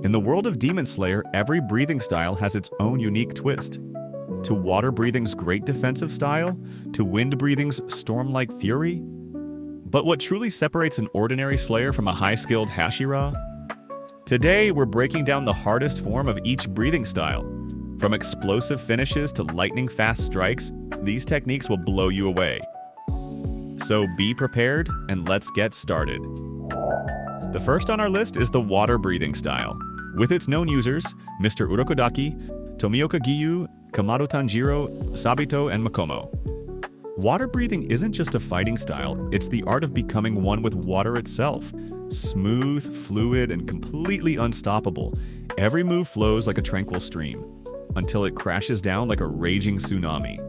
In the world of Demon Slayer, every breathing style has its own unique twist. To water breathing's great defensive style, to wind breathing's storm-like fury. But what truly separates an ordinary Slayer from a high-skilled Hashira? Today, we're breaking down the hardest form of each breathing style. From explosive finishes to lightning-fast strikes, these techniques will blow you away. So be prepared, and let's get started. The first on our list is the water breathing style. With its known users, Mr. Urokodaki, Tomioka Giyu, Kamado Tanjiro, Sabito, and Makomo. Water breathing isn't just a fighting style, it's the art of becoming one with water itself. Smooth, fluid, and completely unstoppable, every move flows like a tranquil stream, until it crashes down like a raging tsunami.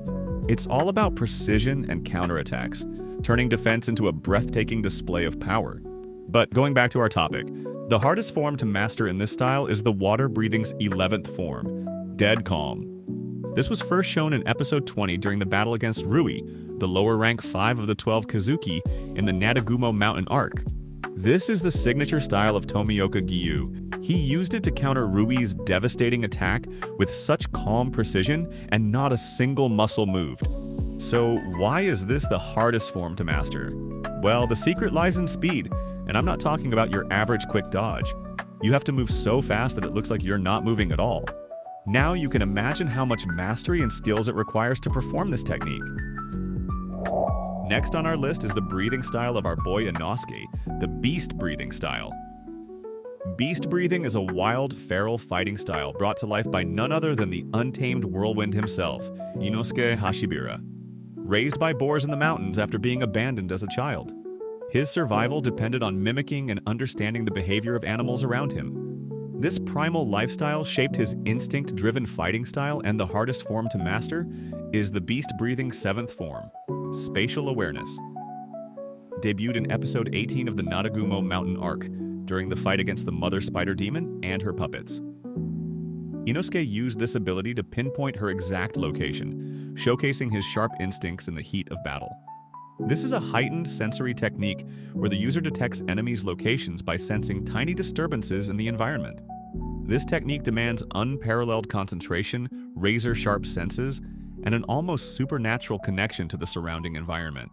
It's all about precision and counterattacks, turning defense into a breathtaking display of power. But going back to our topic, the hardest form to master in this style is the water breathing's 11th form, Dead Calm. This was first shown in episode 20 during the battle against Rui, the lower rank 5 of the 12 Kazuki in the Nadagumo Mountain arc. This is the signature style of Tomioka Giyu. He used it to counter Rui's devastating attack with such calm precision and not a single muscle moved. So why is this the hardest form to master? Well, the secret lies in speed, and I'm not talking about your average quick dodge. You have to move so fast that it looks like you're not moving at all. Now you can imagine how much mastery and skills it requires to perform this technique. Next on our list is the breathing style of our boy Inosuke, the beast breathing style. Beast breathing is a wild, feral fighting style brought to life by none other than the untamed whirlwind himself, Inosuke Hashibira. Raised by boars in the mountains after being abandoned as a child. His survival depended on mimicking and understanding the behavior of animals around him. This primal lifestyle shaped his instinct-driven fighting style, and the hardest form to master is the beast-breathing 7th form, Spatial Awareness. Debuted in episode 18 of the Nadagumo Mountain arc, during the fight against the Mother Spider Demon and her puppets. Inosuke used this ability to pinpoint her exact location, showcasing his sharp instincts in the heat of battle. This is a heightened sensory technique where the user detects enemies' locations by sensing tiny disturbances in the environment. This technique demands unparalleled concentration, razor-sharp senses, and an almost supernatural connection to the surrounding environment.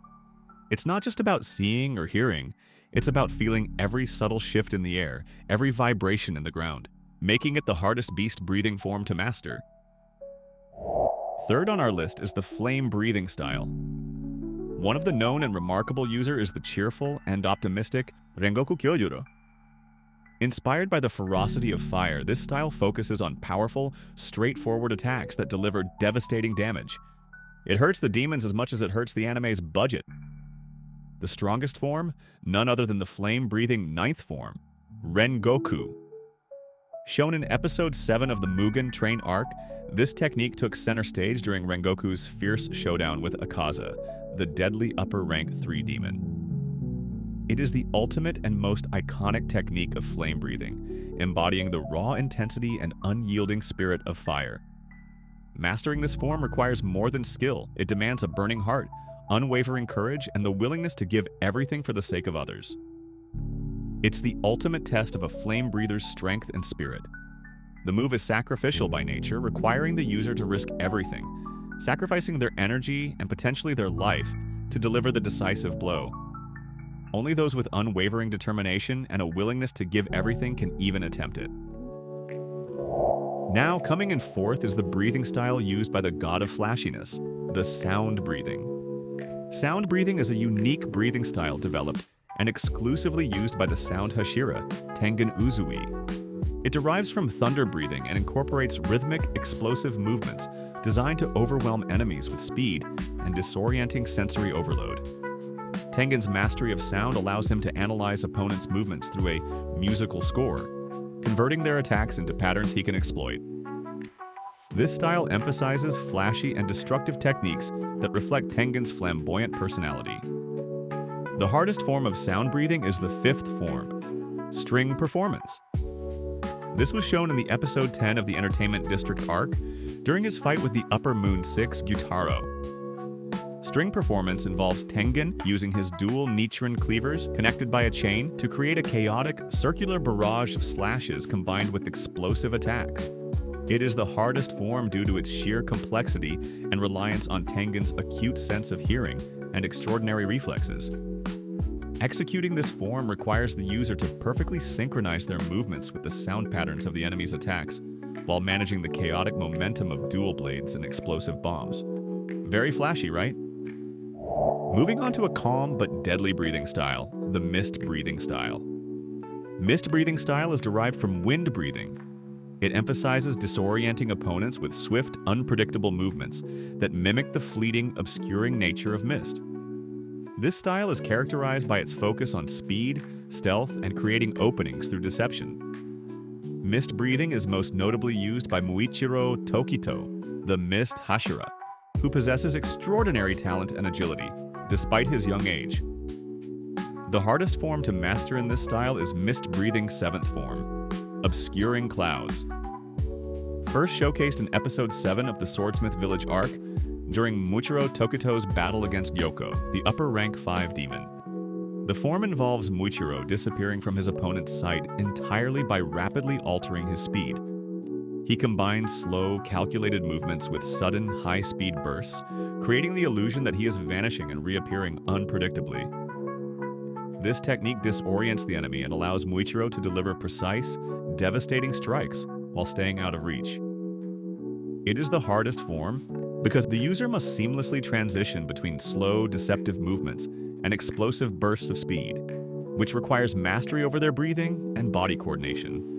It's not just about seeing or hearing, it's about feeling every subtle shift in the air, every vibration in the ground, making it the hardest beast-breathing form to master. Third on our list is the flame breathing style. One of the known and remarkable user is the cheerful and optimistic Rengoku Kyojuro. Inspired by the ferocity of fire, this style focuses on powerful, straightforward attacks that deliver devastating damage. It hurts the demons as much as it hurts the anime's budget. The strongest form? None other than the flame-breathing 9th form, Rengoku. Shown in episode 7 of the Mugen Train arc, this technique took center stage during Rengoku's fierce showdown with Akaza, the deadly upper rank 3 demon. It is the ultimate and most iconic technique of flame breathing, embodying the raw intensity and unyielding spirit of fire. Mastering this form requires more than skill. It demands a burning heart, unwavering courage, and the willingness to give everything for the sake of others. It's the ultimate test of a flame breather's strength and spirit. The move is sacrificial by nature, requiring the user to risk everything, sacrificing their energy and potentially their life to deliver the decisive blow. Only those with unwavering determination and a willingness to give everything can even attempt it. Now, coming in fourth is the breathing style used by the god of flashiness, the sound breathing. Sound breathing is a unique breathing style developed and exclusively used by the sound Hashira, Tengen Uzui. It derives from thunder breathing and incorporates rhythmic, explosive movements designed to overwhelm enemies with speed and disorienting sensory overload. Tengen's mastery of sound allows him to analyze opponents' movements through a musical score, converting their attacks into patterns he can exploit. This style emphasizes flashy and destructive techniques that reflect Tengen's flamboyant personality. The hardest form of sound breathing is the 5th form, string performance. This was shown in the episode 10 of the Entertainment District arc during his fight with the Upper Moon 6 Gyutaro. String performance involves Tengen using his dual Nichiren cleavers connected by a chain to create a chaotic, circular barrage of slashes combined with explosive attacks. It is the hardest form due to its sheer complexity and reliance on Tengen's acute sense of hearing and extraordinary reflexes. Executing this form requires the user to perfectly synchronize their movements with the sound patterns of the enemy's attacks, while managing the chaotic momentum of dual blades and explosive bombs. Very flashy, right? Moving on to a calm but deadly breathing style, the mist breathing style. Mist breathing style is derived from wind breathing. It emphasizes disorienting opponents with swift, unpredictable movements that mimic the fleeting, obscuring nature of mist. This style is characterized by its focus on speed, stealth, and creating openings through deception. Mist breathing is most notably used by Muichiro Tokito, the Mist Hashira, who possesses extraordinary talent and agility, despite his young age. The hardest form to master in this style is Mist Breathing 7th form, Obscuring Clouds. First showcased in Episode 7 of the Swordsmith Village arc, during Muichiro Tokito's battle against Yoko, the upper rank 5 demon. The form involves Muichiro disappearing from his opponent's sight entirely by rapidly altering his speed. He combines slow, calculated movements with sudden, high-speed bursts, creating the illusion that he is vanishing and reappearing unpredictably. This technique disorients the enemy and allows Muichiro to deliver precise, devastating strikes while staying out of reach. It is the hardest form because the user must seamlessly transition between slow, deceptive movements and explosive bursts of speed, which requires mastery over their breathing and body coordination.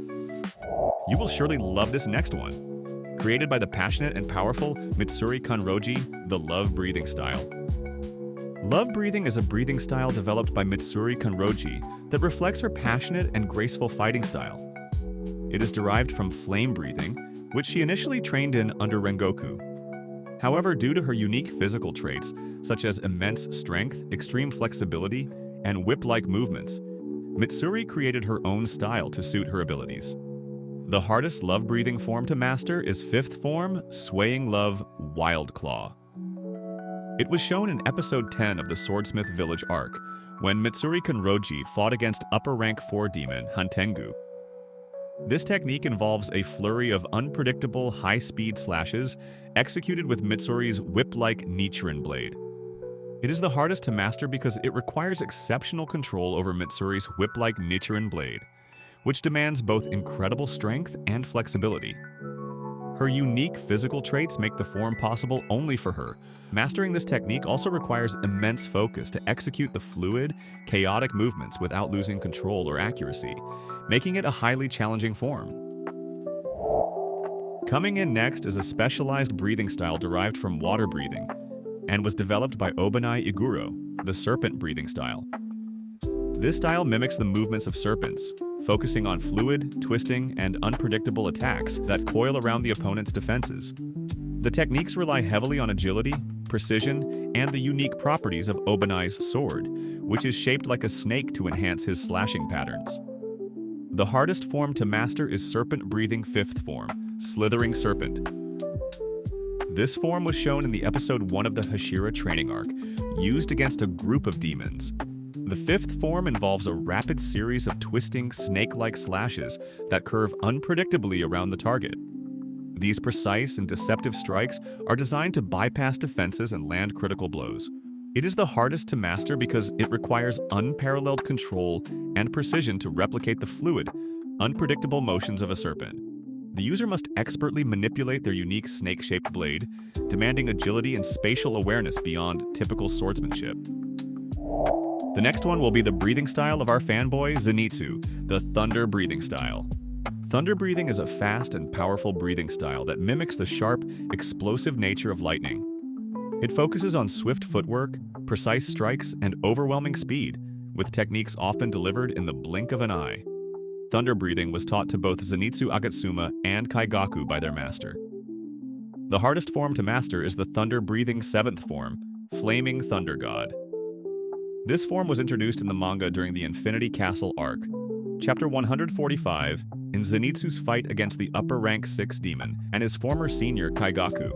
You will surely love this next one. Created by the passionate and powerful Mitsuri Kanroji, the Love Breathing Style. Love breathing is a breathing style developed by Mitsuri Kanroji that reflects her passionate and graceful fighting style. It is derived from flame breathing, which she initially trained in under Rengoku. However, due to her unique physical traits, such as immense strength, extreme flexibility, and whip-like movements, Mitsuri created her own style to suit her abilities. The hardest love-breathing form to master is 5th form, Swaying Love Wild Claw. It was shown in Episode 10 of the Swordsmith Village arc, when Mitsuri Kanroji fought against upper rank 4 demon Hantengu. This technique involves a flurry of unpredictable, high-speed slashes executed with Mitsuri's whip-like Nichiren blade. It is the hardest to master because it requires exceptional control over Mitsuri's whip-like Nichiren blade, which demands both incredible strength and flexibility. Her unique physical traits make the form possible only for her. Mastering this technique also requires immense focus to execute the fluid, chaotic movements without losing control or accuracy, making it a highly challenging form. Coming in next is a specialized breathing style derived from water breathing, and was developed by Obanai Iguro, the serpent breathing style. This style mimics the movements of serpents, focusing on fluid, twisting, and unpredictable attacks that coil around the opponent's defenses. The techniques rely heavily on agility, precision, and the unique properties of Obanai's sword, which is shaped like a snake to enhance his slashing patterns. The hardest form to master is serpent-breathing 5th form, Slithering Serpent. This form was shown in the Episode 1 of the Hashira training arc, used against a group of demons. The 5th form involves a rapid series of twisting, snake-like slashes that curve unpredictably around the target. These precise and deceptive strikes are designed to bypass defenses and land critical blows. It is the hardest to master because it requires unparalleled control and precision to replicate the fluid, unpredictable motions of a serpent. The user must expertly manipulate their unique snake-shaped blade, demanding agility and spatial awareness beyond typical swordsmanship. The next one will be the breathing style of our fanboy, Zenitsu, the Thunder Breathing Style. Thunder breathing is a fast and powerful breathing style that mimics the sharp, explosive nature of lightning. It focuses on swift footwork, precise strikes, and overwhelming speed, with techniques often delivered in the blink of an eye. Thunder breathing was taught to both Zenitsu Agatsuma and Kaigaku by their master. The hardest form to master is the Thunder Breathing 7th form, Flaming Thunder God. This form was introduced in the manga during the Infinity Castle arc, chapter 145, in Zenitsu's fight against the upper rank 6 demon and his former senior Kaigaku.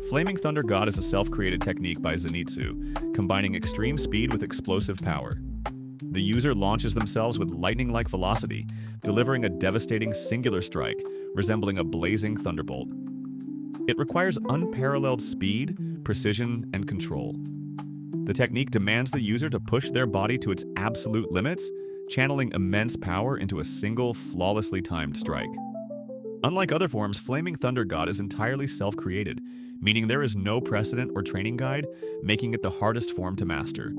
Flaming Thunder God is a self-created technique by Zenitsu, combining extreme speed with explosive power. The user launches themselves with lightning-like velocity, delivering a devastating singular strike, resembling a blazing thunderbolt. It requires unparalleled speed, precision, and control. The technique demands the user to push their body to its absolute limits, channeling immense power into a single, flawlessly timed strike. Unlike other forms, Flaming Thunder God is entirely self-created, meaning there is no precedent or training guide, making it the hardest form to master.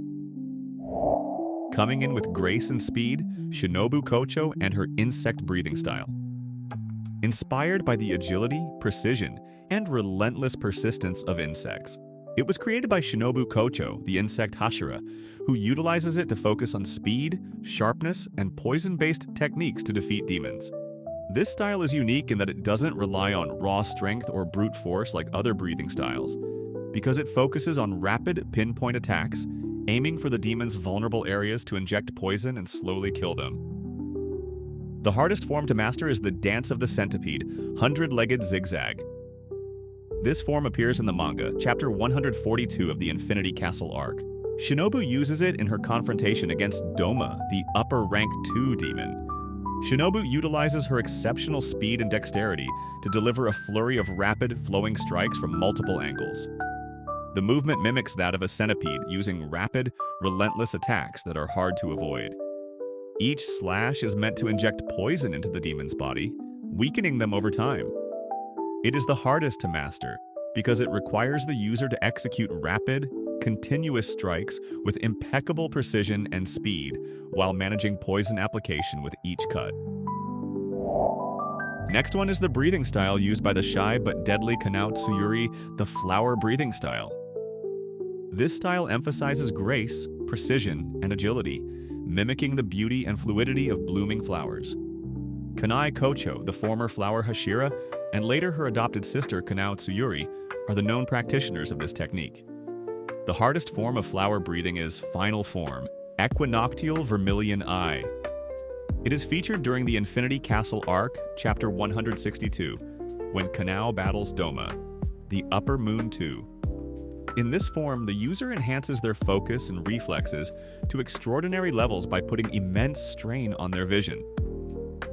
Coming in with grace and speed, Shinobu Kocho and her insect breathing style. Inspired by the agility, precision, and relentless persistence of insects. It was created by Shinobu Kocho, the insect Hashira, who utilizes it to focus on speed, sharpness, and poison-based techniques to defeat demons. This style is unique in that it doesn't rely on raw strength or brute force like other breathing styles, because it focuses on rapid, pinpoint attacks, aiming for the demon's vulnerable areas to inject poison and slowly kill them. The hardest form to master is the Dance of the Centipede, 100-legged zigzag. This form appears in the manga, chapter 142 of the Infinity Castle arc. Shinobu uses it in her confrontation against Doma, the upper rank 2 demon. Shinobu utilizes her exceptional speed and dexterity to deliver a flurry of rapid, flowing strikes from multiple angles. The movement mimics that of a centipede, using rapid, relentless attacks that are hard to avoid. Each slash is meant to inject poison into the demon's body, weakening them over time. It is the hardest to master because it requires the user to execute rapid, continuous strikes with impeccable precision and speed while managing poison application with each cut. Next one is the breathing style used by the shy but deadly Kanao Tsuyuri, the flower breathing style. This style emphasizes grace, precision, and agility, mimicking the beauty and fluidity of blooming flowers. Kanai Kocho, the former flower Hashira, and later her adopted sister Kanao Tsuyuri, are the known practitioners of this technique. The hardest form of flower breathing is Final Form, Equinoctial Vermilion Eye. It is featured during the Infinity Castle arc, chapter 162, when Kanao battles Doma, the Upper Moon 2. In this form, the user enhances their focus and reflexes to extraordinary levels by putting immense strain on their vision.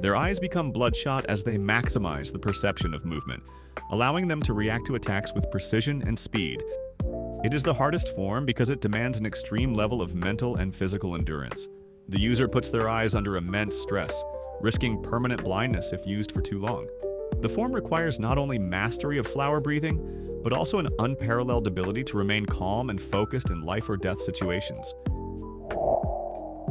Their eyes become bloodshot as they maximize the perception of movement, allowing them to react to attacks with precision and speed. It is the hardest form because it demands an extreme level of mental and physical endurance. The user puts their eyes under immense stress, risking permanent blindness if used for too long. The form requires not only mastery of flower breathing, but also an unparalleled ability to remain calm and focused in life or death situations.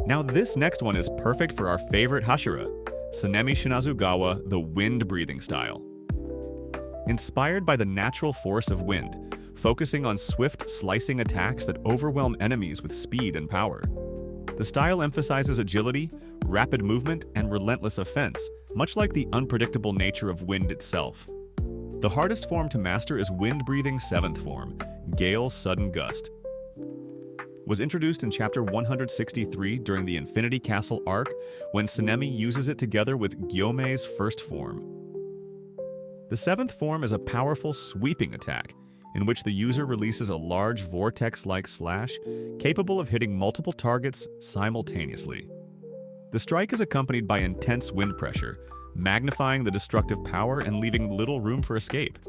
Now this next one is perfect for our favorite Hashira, Sanemi Shinazugawa, the wind breathing style. Inspired by the natural force of wind, focusing on swift, slicing attacks that overwhelm enemies with speed and power. The style emphasizes agility, rapid movement, and relentless offense, much like the unpredictable nature of wind itself. The hardest form to master is wind-breathing 7th form, Gale Sudden Gust. Was introduced in chapter 163 during the Infinity Castle arc when Sanemi uses it together with Gyome's first form. The 7th form is a powerful sweeping attack in which the user releases a large vortex-like slash capable of hitting multiple targets simultaneously. The strike is accompanied by intense wind pressure, magnifying the destructive power and leaving little room for escape.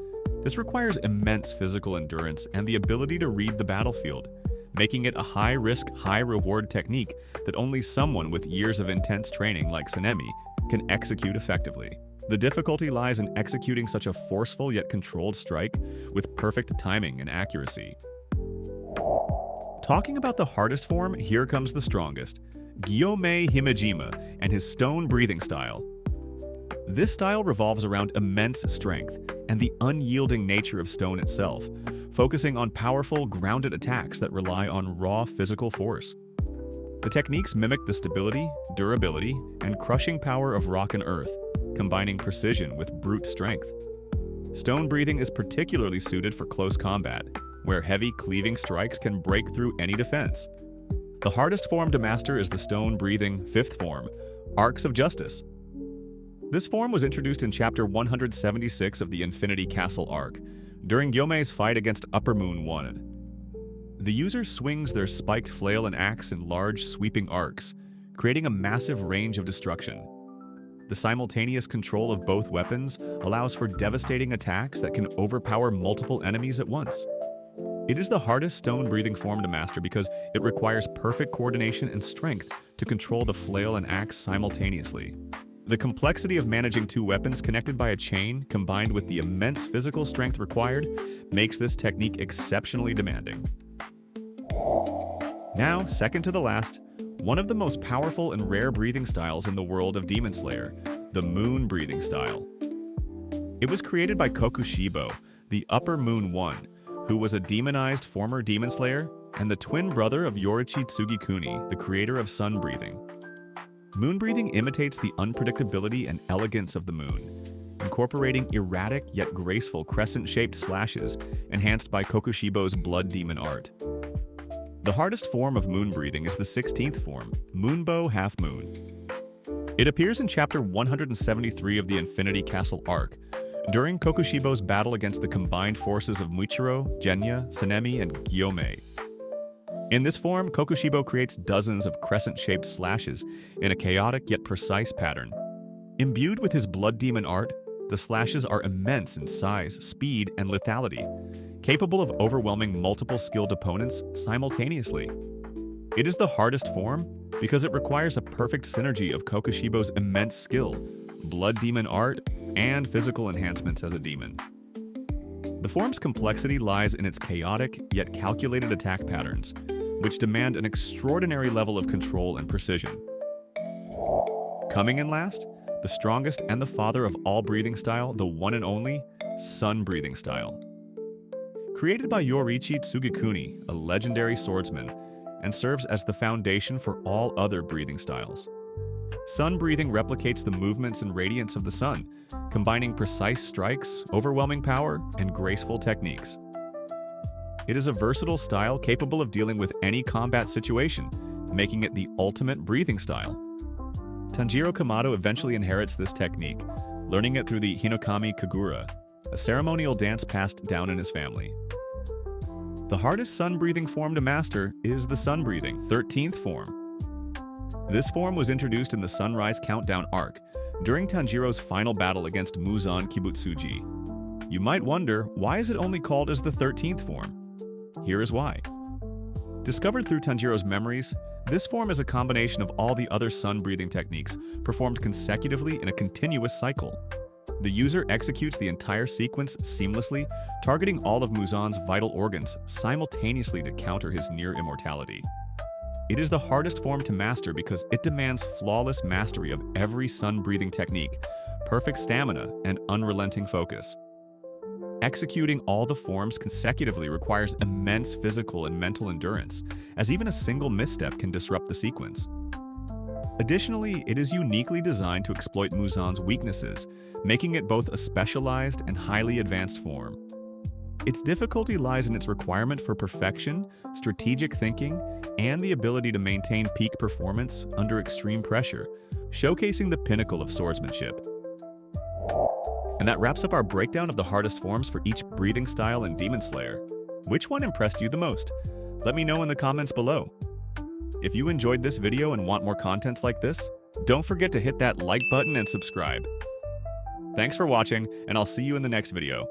This requires immense physical endurance and the ability to read the battlefield, making it a high-risk, high-reward technique that only someone with years of intense training like Sanemi can execute effectively. The difficulty lies in executing such a forceful yet controlled strike with perfect timing and accuracy. Talking about the hardest form, here comes the strongest, Gyomei Himejima and his stone breathing style. This style revolves around immense strength and the unyielding nature of stone itself, focusing on powerful, grounded attacks that rely on raw physical force. The techniques mimic the stability, durability, and crushing power of rock and earth, combining precision with brute strength. Stone breathing is particularly suited for close combat, where heavy cleaving strikes can break through any defense. The hardest form to master is the stone breathing 5th form, Arcs of Justice. This form was introduced in chapter 176 of the Infinity Castle arc, During Gyomei's fight against Upper Moon 1, the user swings their spiked flail and axe in large, sweeping arcs, creating a massive range of destruction. The simultaneous control of both weapons allows for devastating attacks that can overpower multiple enemies at once. It is the hardest stone-breathing form to master because it requires perfect coordination and strength to control the flail and axe simultaneously. The complexity of managing two weapons connected by a chain, combined with the immense physical strength required, makes this technique exceptionally demanding. Now, second to the last, one of the most powerful and rare breathing styles in the world of Demon Slayer, the Moon breathing style. It was created by Kokushibo, the Upper Moon 1, who was a demonized former Demon Slayer and the twin brother of Yorichi Tsugikuni, the creator of sun breathing. Moon breathing imitates the unpredictability and elegance of the moon, incorporating erratic yet graceful crescent-shaped slashes enhanced by Kokushibo's blood demon art. The hardest form of moon breathing is the 16th form, Moonbow Half Moon. It appears in Chapter 173 of the Infinity Castle arc, during Kokushibo's battle against the combined forces of Muichiro, Genya, Sanemi, and Gyomei. In this form, Kokushibo creates dozens of crescent-shaped slashes in a chaotic yet precise pattern. Imbued with his blood demon art, the slashes are immense in size, speed, and lethality, capable of overwhelming multiple skilled opponents simultaneously. It is the hardest form because it requires a perfect synergy of Kokushibo's immense skill, blood demon art, and physical enhancements as a demon. The form's complexity lies in its chaotic yet calculated attack patterns, which demand an extraordinary level of control and precision. Coming in last, the strongest and the father of all breathing style, the one and only sun breathing style. Created by Yorichi Tsugikuni, a legendary swordsman, and serves as the foundation for all other breathing styles. Sun breathing replicates the movements and radiance of the sun, combining precise strikes, overwhelming power, and graceful techniques. It is a versatile style capable of dealing with any combat situation, making it the ultimate breathing style. Tanjiro Kamado eventually inherits this technique, learning it through the Hinokami Kagura, a ceremonial dance passed down in his family. The hardest sun-breathing form to master is the sun-breathing 13th form. This form was introduced in the Sunrise Countdown arc, during Tanjiro's final battle against Muzan Kibutsuji. You might wonder, why is it only called as the 13th form? Here is why. Discovered through Tanjiro's memories, this form is a combination of all the other sun-breathing techniques performed consecutively in a continuous cycle. The user executes the entire sequence seamlessly, targeting all of Muzan's vital organs simultaneously to counter his near immortality. It is the hardest form to master because it demands flawless mastery of every sun-breathing technique, perfect stamina, and unrelenting focus. Executing all the forms consecutively requires immense physical and mental endurance, as even a single misstep can disrupt the sequence. Additionally, it is uniquely designed to exploit Muzan's weaknesses, making it both a specialized and highly advanced form. Its difficulty lies in its requirement for perfection, strategic thinking, and the ability to maintain peak performance under extreme pressure, showcasing the pinnacle of swordsmanship. And that wraps up our breakdown of the hardest forms for each breathing style in Demon Slayer. Which one impressed you the most? Let me know in the comments below. If you enjoyed this video and want more contents like this, don't forget to hit that like button and subscribe. Thanks for watching, and I'll see you in the next video.